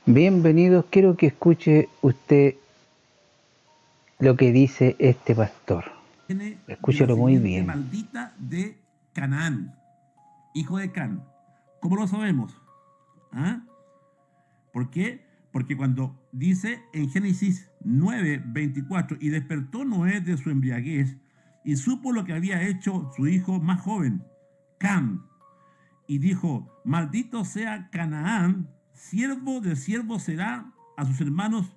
Bienvenidos, quiero que escuche usted lo que dice este pastor. Viene de la Escúchelo muy simiente bien. maldita de Canaán, hijo de Can. ¿Cómo lo sabemos? ¿Ah? ¿Por qué? Porque cuando dice en Génesis 9:24, y despertó Noé de su embriaguez y supo lo que había hecho su hijo más joven, Cam, y dijo: maldito sea Canaán, siervo de siervo será a sus hermanos.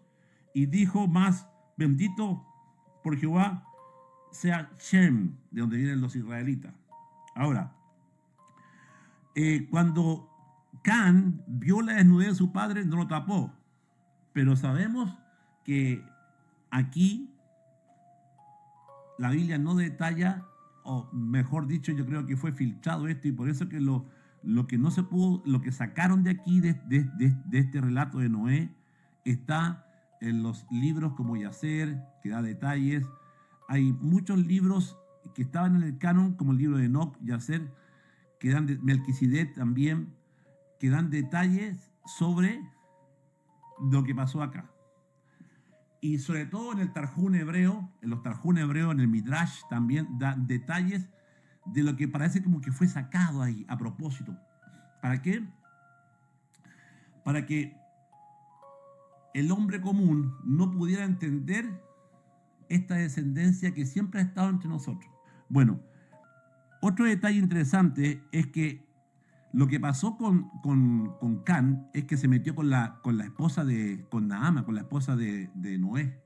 Y dijo más: bendito por Jehová sea Shem, de donde vienen los israelitas. Ahora, cuando Can vio la desnudez de su padre, no lo tapó. Pero sabemos que aquí la Biblia no detalla, o mejor dicho, yo creo que fue filtrado esto, y por eso que lo que no se pudo, lo que sacaron de aquí, de este relato de Noé, está en los libros como Yacer, que da detalles. Hay muchos libros que estaban en el canon, como el libro de Enoch, Yacer, que dan de Melquisedec también, que dan detalles sobre lo que pasó acá. Y sobre todo en el Tarjún hebreo, en los Tarjún hebreos, en el Midrash también da detalles de lo que parece como que fue sacado ahí a propósito. ¿Para qué? Para que el hombre común no pudiera entender esta descendencia que siempre ha estado entre nosotros. Bueno, otro detalle interesante es que lo que pasó con Can es que se metió con la esposa con Naama, con la esposa de Noé.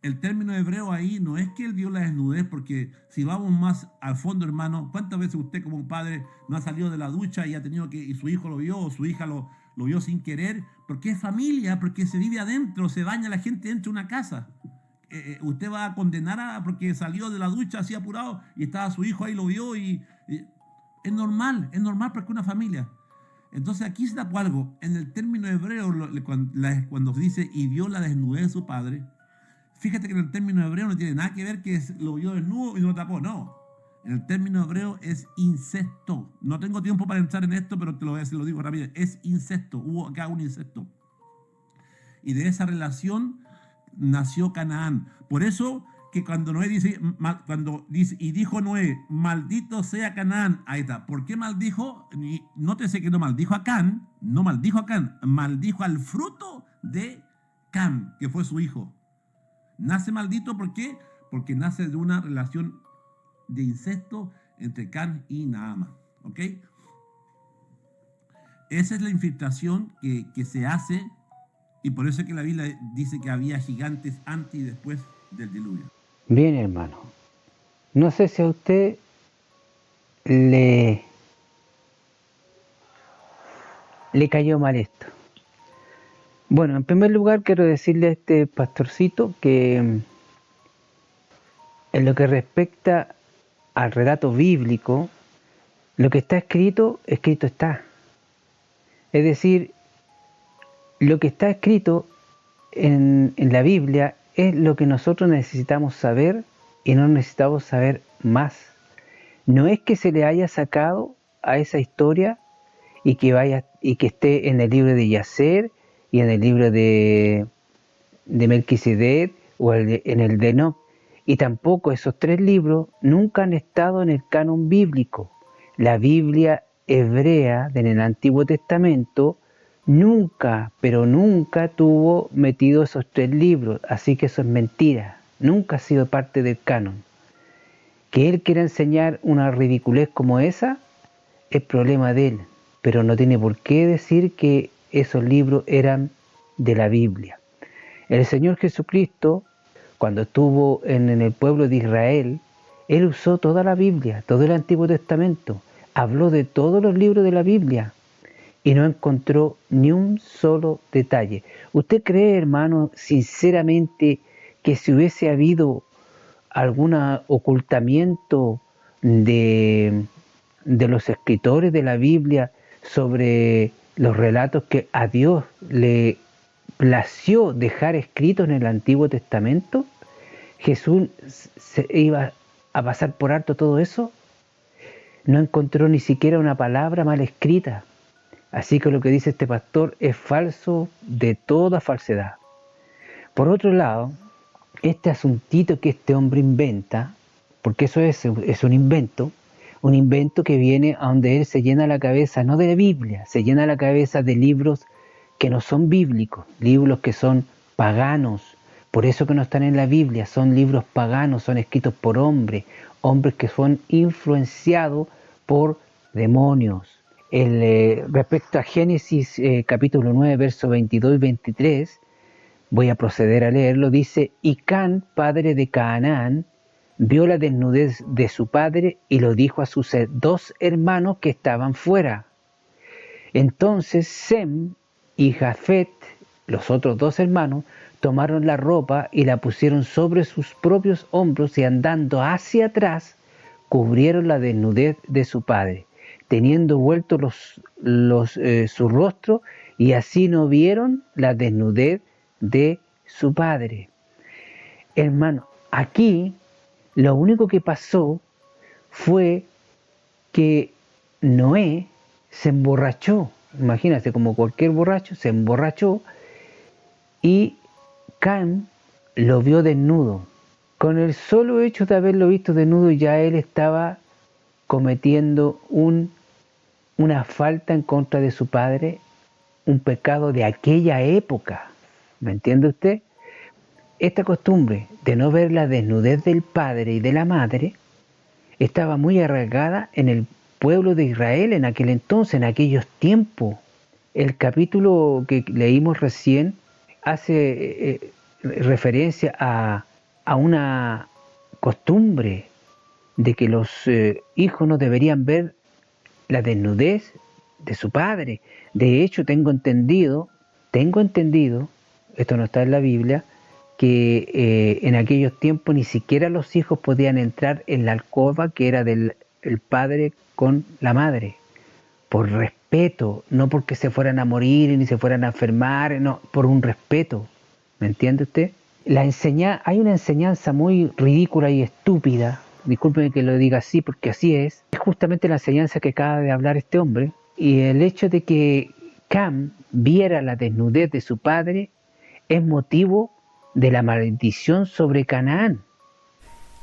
El término hebreo ahí no es que él vio la desnudez, porque si vamos más al fondo, hermano, ¿cuántas veces usted como un padre no ha salido de la ducha y ha tenido y su hijo lo vio, o su hija lo vio sin querer? Porque es familia, porque se vive adentro, se baña la gente dentro de una casa. Usted va a condenar porque salió de la ducha así apurado y estaba su hijo ahí, lo vio y es normal porque es una familia. Entonces aquí se tapó algo. En el término hebreo, cuando dice y vio la desnudez de su padre, fíjate que en el término hebreo no tiene nada que ver que lo vio desnudo y no lo tapó, no. En el término hebreo es incesto. No tengo tiempo para entrar en esto, pero te lo voy a decir, lo digo rápido. Es incesto, hubo acá un incesto. Y de esa relación nació Canaán. Por eso que cuando Noé dice, y dijo Noé, maldito sea Canaán, ahí está. ¿Por qué maldijo? Nótese que no maldijo a Can, no maldijo a Can, maldijo al fruto de Can, que fue su hijo. Nace maldito, ¿por qué? Porque nace de una relación de incesto entre Can y Naama. ¿Ok? Esa es la infiltración que se hace, y por eso es que la Biblia dice que había gigantes antes y después del diluvio. Bien, hermano. No sé si a usted le cayó mal esto. Bueno, en primer lugar quiero decirle a este pastorcito que en lo que respecta al relato bíblico, lo que está escrito está. Es decir, lo que está escrito en la Biblia es lo que nosotros necesitamos saber y no necesitamos saber más. No es que se le haya sacado a esa historia y que esté en el libro de Yacer y en el libro de Melquisedec o en el de Enoch. Y tampoco esos tres libros nunca han estado en el canon bíblico. La Biblia hebrea del Antiguo Testamento nunca, pero nunca tuvo metido esos tres libros, así que eso es mentira, nunca ha sido parte del canon. Que él quiera enseñar una ridiculez como esa es problema de él, pero no tiene por qué decir que esos libros eran de la Biblia. El Señor Jesucristo, cuando estuvo en el pueblo de Israel, Él usó toda la Biblia, todo el Antiguo Testamento, habló de todos los libros de la Biblia y no encontró ni un solo detalle. ¿Usted cree, hermano, sinceramente, que si hubiese habido algún ocultamiento de los escritores de la Biblia sobre los relatos que a Dios le plació dejar escritos en el Antiguo Testamento? ¿Jesús se iba a pasar por alto todo eso? No encontró ni siquiera una palabra mal escrita. Así que lo que dice este pastor es falso de toda falsedad. Por otro lado, este asuntito que este hombre inventa, porque eso es un invento que viene a donde él se llena la cabeza, no de la Biblia, se llena la cabeza de libros que no son bíblicos, libros que son paganos, por eso que no están en la Biblia, son libros paganos, son escritos por hombres que son influenciados por demonios. Respecto a Génesis capítulo 9, versos 22 y 23, voy a proceder a leerlo, dice, y Can, padre de Canaán, vio la desnudez de su padre y lo dijo a sus 2 hermanos que estaban fuera. Entonces Sem y Jafet, los otros 2 hermanos, tomaron la ropa y la pusieron sobre sus propios hombros y andando hacia atrás, cubrieron la desnudez de su padre, teniendo vuelto su rostro, y así no vieron la desnudez de su padre. Hermano, aquí lo único que pasó fue que Noé se emborrachó. Imagínate, como cualquier borracho, se emborrachó y Can lo vio desnudo. Con el solo hecho de haberlo visto desnudo, ya él estaba cometiendo una falta en contra de su padre, un pecado de aquella época. ¿Me entiende usted? Esta costumbre de no ver la desnudez del padre y de la madre estaba muy arraigada en el pueblo de Israel en aquel entonces, en aquellos tiempos. El capítulo que leímos recién hace referencia a una costumbre de que los hijos no deberían ver la desnudez de su padre. De hecho, tengo entendido, esto no está en la Biblia, que en aquellos tiempos ni siquiera los hijos podían entrar en la alcoba que era del padre con la madre, por respeto, no porque se fueran a morir ni se fueran a enfermar, no, por un respeto. ¿Me entiende usted? Hay una enseñanza muy ridícula y estúpida, discúlpeme que lo diga así porque así es justamente la enseñanza que acaba de hablar este hombre, y el hecho de que Cam viera la desnudez de su padre es motivo de la maldición sobre Canaán.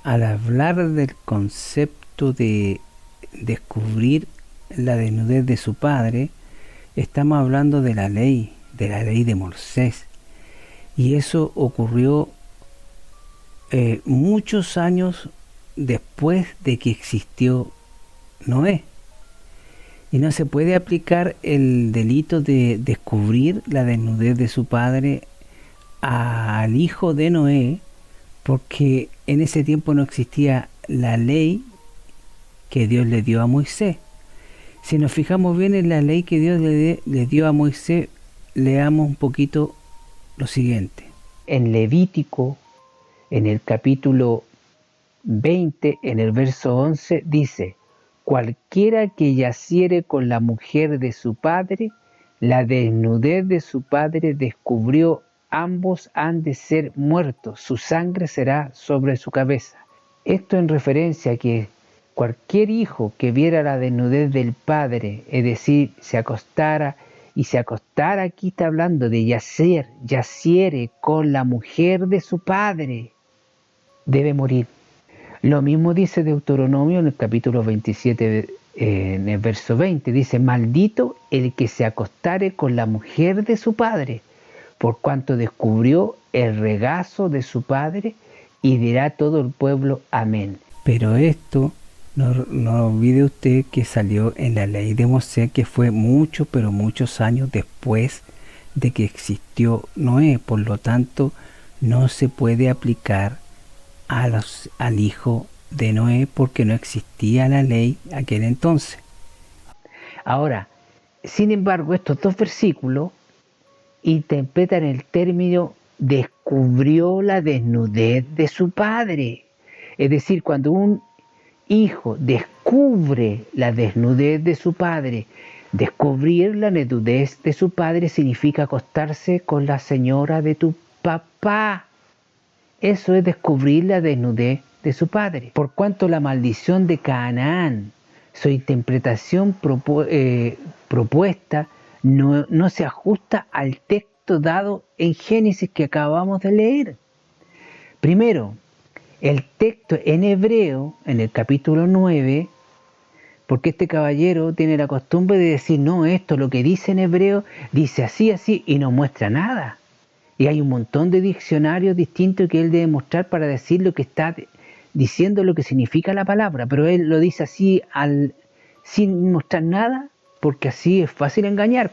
Al hablar del concepto de descubrir la desnudez de su padre, estamos hablando de la ley de Moisés, y eso ocurrió muchos años después de que existió Noé, y no se puede aplicar el delito de descubrir la desnudez de su padre al hijo de Noé, porque en ese tiempo no existía la ley que Dios le dio a Moisés. Si nos fijamos bien en la ley que Dios le dio a Moisés, leamos un poquito lo siguiente. En Levítico, en el capítulo 20, en el verso 11, dice: cualquiera que yaciere con la mujer de su padre, la desnudez de su padre descubrió, ambos han de ser muertos, su sangre será sobre su cabeza. Esto en referencia a que cualquier hijo que viera la desnudez del padre, es decir, se acostara, aquí está hablando de yaciere con la mujer de su padre, debe morir. Lo mismo dice Deuteronomio en el capítulo 27, en el verso 20, dice: maldito el que se acostare con la mujer de su padre, por cuanto descubrió el regazo de su padre, y dirá todo el pueblo amén. Pero esto, no olvide usted que salió en la ley de Moisés, que fue pero muchos años después de que existió Noé. Por lo tanto, no se puede aplicar al hijo de Noé, porque no existía la ley aquel entonces. Ahora, sin embargo, estos 2 versículos interpretan el término descubrió la desnudez de su padre. Es decir, cuando un hijo descubre la desnudez de su padre, descubrir la desnudez de su padre significa acostarse con la señora de tu papá. Eso es descubrir la desnudez de su padre. Por cuanto la maldición de Canaán, su interpretación propuesta, no se ajusta al texto dado en Génesis que acabamos de leer. Primero, el texto en hebreo, en el capítulo 9, porque este caballero tiene la costumbre de decir, no, esto lo que dice en hebreo, dice así, así, y no muestra nada. Y hay un montón de diccionarios distintos que él debe mostrar para decir lo que está diciendo, lo que significa la palabra, pero él lo dice así sin mostrar nada, porque así es fácil engañar.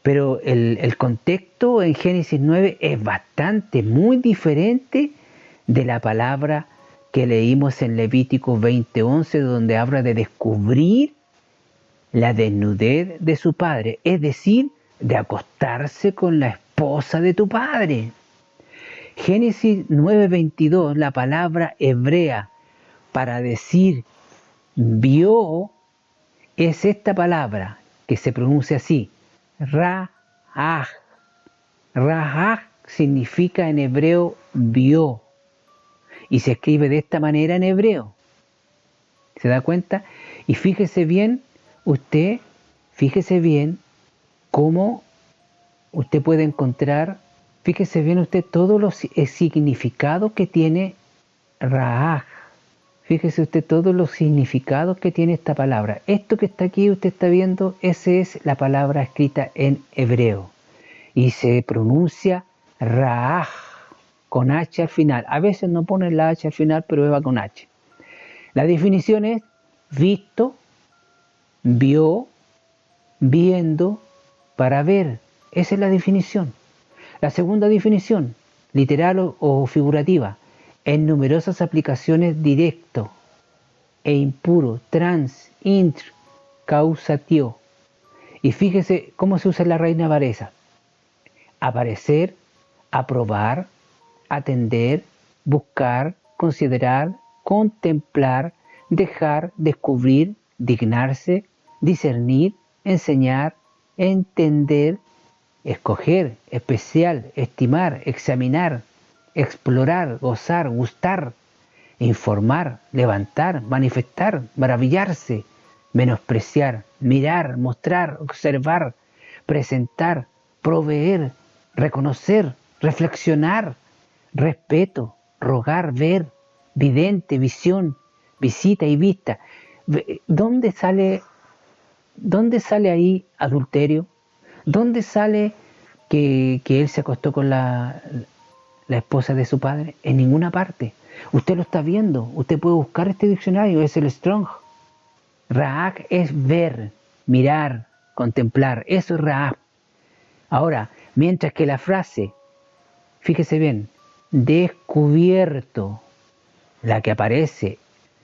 Pero el contexto en Génesis 9 es muy diferente de la palabra que leímos en Levítico 20:11, donde habla de descubrir la desnudez de su padre, es decir, de acostarse con la esposa de tu padre. Génesis 9:22, la palabra hebrea para decir vio, es esta palabra que se pronuncia así, Ra'aj. Ra'aj significa en hebreo vio y se escribe de esta manera en hebreo. ¿Se da cuenta? Y fíjese bien cómo usted puede encontrar, fíjese bien usted todos los significados que tiene Ra'aj. Fíjese usted todos los significados que tiene esta palabra. Esto que está aquí, usted está viendo, esa es la palabra escrita en hebreo. Y se pronuncia Ra'aj, con H al final. A veces no ponen la H al final, pero va con H. La definición es visto, vio, viendo, para ver. Esa es la definición. La segunda definición, literal o figurativa, en numerosas aplicaciones directo e impuro, trans, intr, causatio. Y fíjese cómo se usa la Reina Valera. Aparecer, aprobar, atender, buscar, considerar, contemplar, dejar, descubrir, dignarse, discernir, enseñar, entender, escoger, especial, estimar, examinar, explorar, gozar, gustar, informar, levantar, manifestar, maravillarse, menospreciar, mirar, mostrar, observar, presentar, proveer, reconocer, reflexionar, respeto, rogar, ver, vidente, visión, visita y vista. ¿Dónde sale ahí adulterio? ¿Dónde sale que él se acostó con la esposa de su padre? En ninguna parte. Usted lo está viendo. Usted puede buscar este diccionario, es el Strong. Ra'aj es ver, mirar, contemplar. Eso es Ra'aj. Ahora, mientras que la frase, fíjese bien, descubierto, la que aparece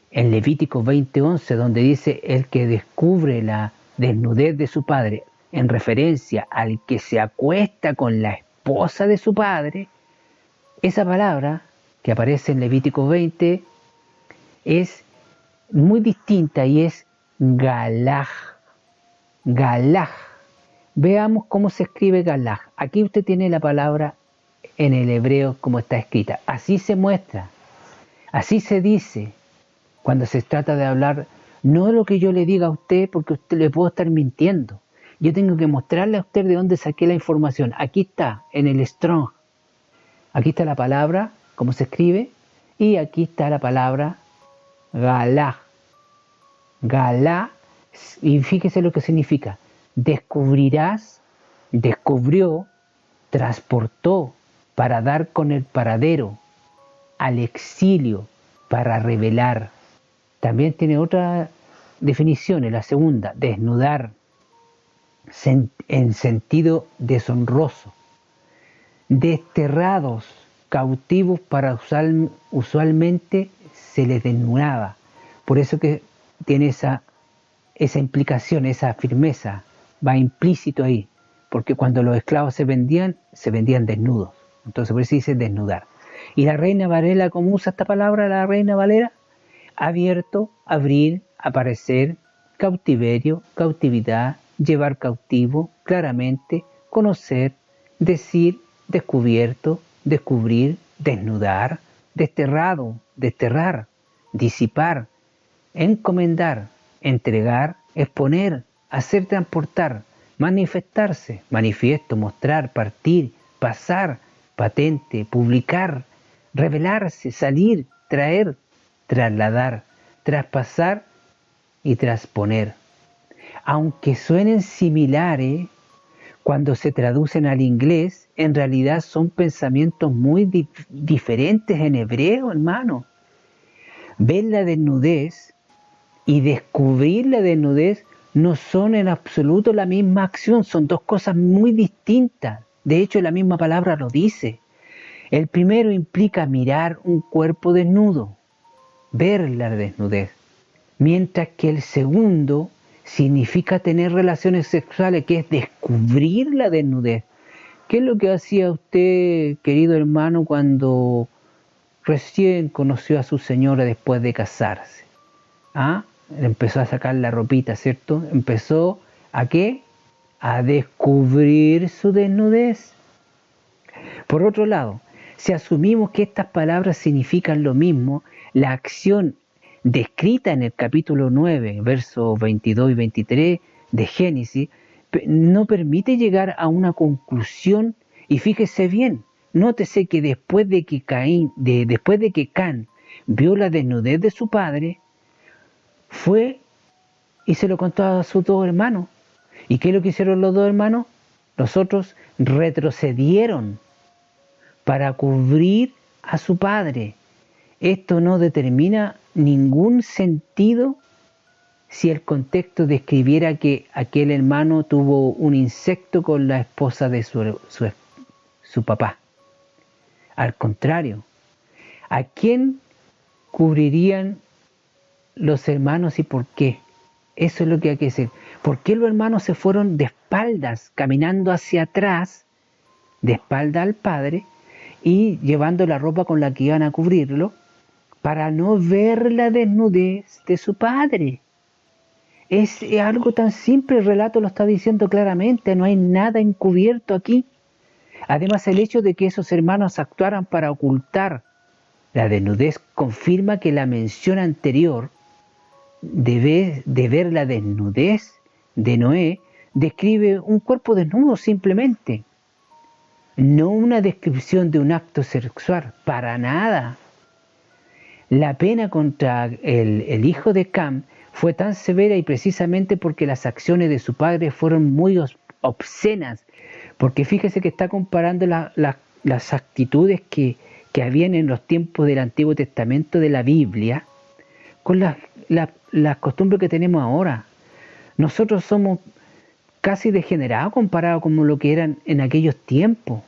en Levítico 20:11, donde dice el que descubre la desnudez de su padre, en referencia al que se acuesta con la esposa de su padre, esa palabra que aparece en Levítico 20 es muy distinta y es galaj. Galaj. Veamos cómo se escribe galaj. Aquí usted tiene la palabra en el hebreo como está escrita. Así se muestra, así se dice cuando se trata de hablar, no lo que yo le diga a usted porque usted le puedo estar mintiendo. Yo tengo que mostrarle a usted de dónde saqué la información. Aquí está, en el Strong. Aquí está la palabra, cómo se escribe, y aquí está la palabra galá. Galá, y fíjese lo que significa. Descubrirás, descubrió, transportó, para dar con el paradero, al exilio, para revelar. También tiene otra definición, la segunda, desnudar, en sentido deshonroso. Desterrados, cautivos, para usualmente se les desnudaba. Por eso que tiene esa implicación, esa firmeza, va implícito ahí, porque cuando los esclavos se vendían desnudos. Entonces por eso dice desnudar. Y la Reina Valera, ¿cómo usa esta palabra la Reina Valera? Abierto, abrir, aparecer, cautiverio, cautividad, llevar cautivo, claramente, conocer, decir, descubierto, descubrir, desnudar, desterrado, desterrar, disipar, encomendar, entregar, exponer, hacer transportar, manifestarse, manifiesto, mostrar, partir, pasar, patente, publicar, revelarse, salir, traer, trasladar, traspasar y transponer. Aunque suenen similares, cuando se traducen al inglés, en realidad son pensamientos muy diferentes en hebreo, hermano. Ver la desnudez y descubrir la desnudez no son en absoluto la misma acción, son dos cosas muy distintas. De hecho, la misma palabra lo dice. El primero implica mirar un cuerpo desnudo, ver la desnudez, mientras que el segundo significa tener relaciones sexuales, que es descubrir la desnudez. ¿Qué es lo que hacía usted, querido hermano, cuando recién conoció a su señora después de casarse? ¿Ah? Empezó a sacar la ropita, ¿cierto? Empezó ¿a qué? A descubrir su desnudez. Por otro lado, si asumimos que estas palabras significan lo mismo, la acción descrita en el capítulo 9, versos 22 y 23 de Génesis, no permite llegar a una conclusión. Y fíjese bien, nótese que después de que Can vio la desnudez de su padre, fue y se lo contó a sus dos hermanos. ¿Y qué es lo que hicieron los dos hermanos? Los otros retrocedieron para cubrir a su padre. Esto no determina ningún sentido si el contexto describiera que aquel hermano tuvo un incesto con la esposa de su papá. Al contrario, ¿a quién cubrirían los hermanos y por qué? Eso es lo que hay que decir. ¿Por qué los hermanos se fueron de espaldas, caminando hacia atrás, de espalda al padre, y llevando la ropa con la que iban a cubrirlo, para no ver la desnudez de su padre? Es algo tan simple, el relato lo está diciendo claramente, no hay nada encubierto aquí. Además, el hecho de que esos hermanos actuaran para ocultar la desnudez confirma que la mención anterior de ver la desnudez de Noé describe un cuerpo desnudo simplemente, no una descripción de un acto sexual, para nada. La pena contra el hijo de Cam fue tan severa y precisamente porque las acciones de su padre fueron muy obscenas, porque fíjese que está comparando las actitudes que habían en los tiempos del Antiguo Testamento de la Biblia con las costumbres que tenemos ahora. Nosotros somos casi degenerados comparados con lo que eran en aquellos tiempos.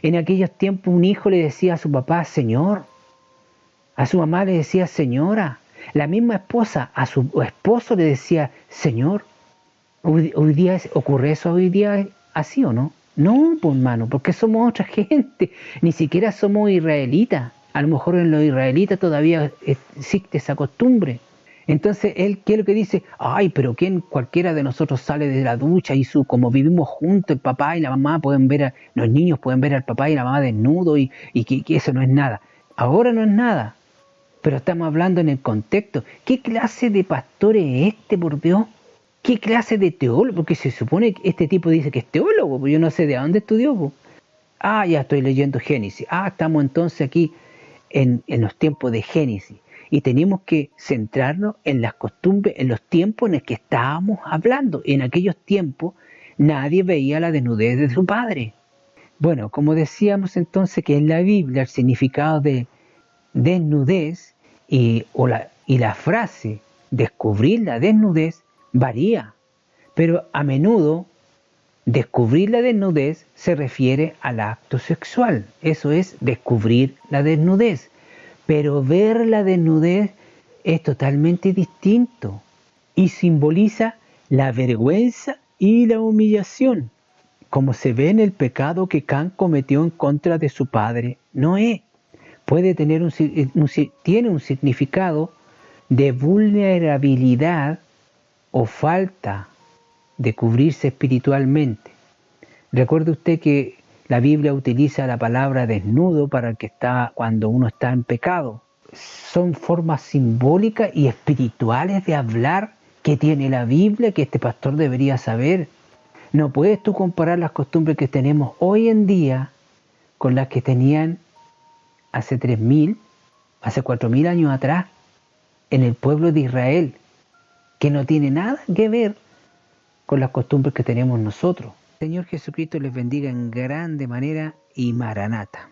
En aquellos tiempos un hijo le decía a su papá Señor, a su mamá le decía señora, la misma esposa a su esposo le decía Señor. ¿Hoy día ocurre eso hoy día así o no? No, pues hermano, porque somos otra gente, ni siquiera somos israelitas. A lo mejor en los israelitas todavía existe esa costumbre. Entonces él, ¿qué es lo que dice? Ay, pero ¿quién? Cualquiera de nosotros sale de la ducha y como vivimos juntos, el papá y la mamá pueden ver, los niños pueden ver al papá y la mamá desnudo y que eso no es nada. Ahora no es nada, pero estamos hablando en el contexto. ¿Qué clase de pastor es este, por Dios? ¿Qué clase de teólogo? Porque se supone que este tipo dice que es teólogo, pues yo no sé de dónde estudió. Pues. Ya estoy leyendo Génesis. Estamos entonces aquí en los tiempos de Génesis. Y tenemos que centrarnos en las costumbres, en los tiempos en los que estábamos hablando. En aquellos tiempos nadie veía la desnudez de su padre. Bueno, como decíamos entonces que en la Biblia el significado de desnudez y la frase descubrir la desnudez varía, pero a menudo descubrir la desnudez se refiere al acto sexual, eso es descubrir la desnudez, pero ver la desnudez es totalmente distinto y simboliza la vergüenza y la humillación, como se ve en el pecado que Can cometió en contra de su padre Noé. Tiene un significado de vulnerabilidad o falta de cubrirse espiritualmente. Recuerde usted que la Biblia utiliza la palabra desnudo para cuando uno está en pecado. Son formas simbólicas y espirituales de hablar que tiene la Biblia, que este pastor debería saber. No puedes tú comparar las costumbres que tenemos hoy en día con las que tenían hace 3000, hace 4000 años atrás, en el pueblo de Israel, que no tiene nada que ver con las costumbres que tenemos nosotros. Señor Jesucristo les bendiga en grande manera y Maranata.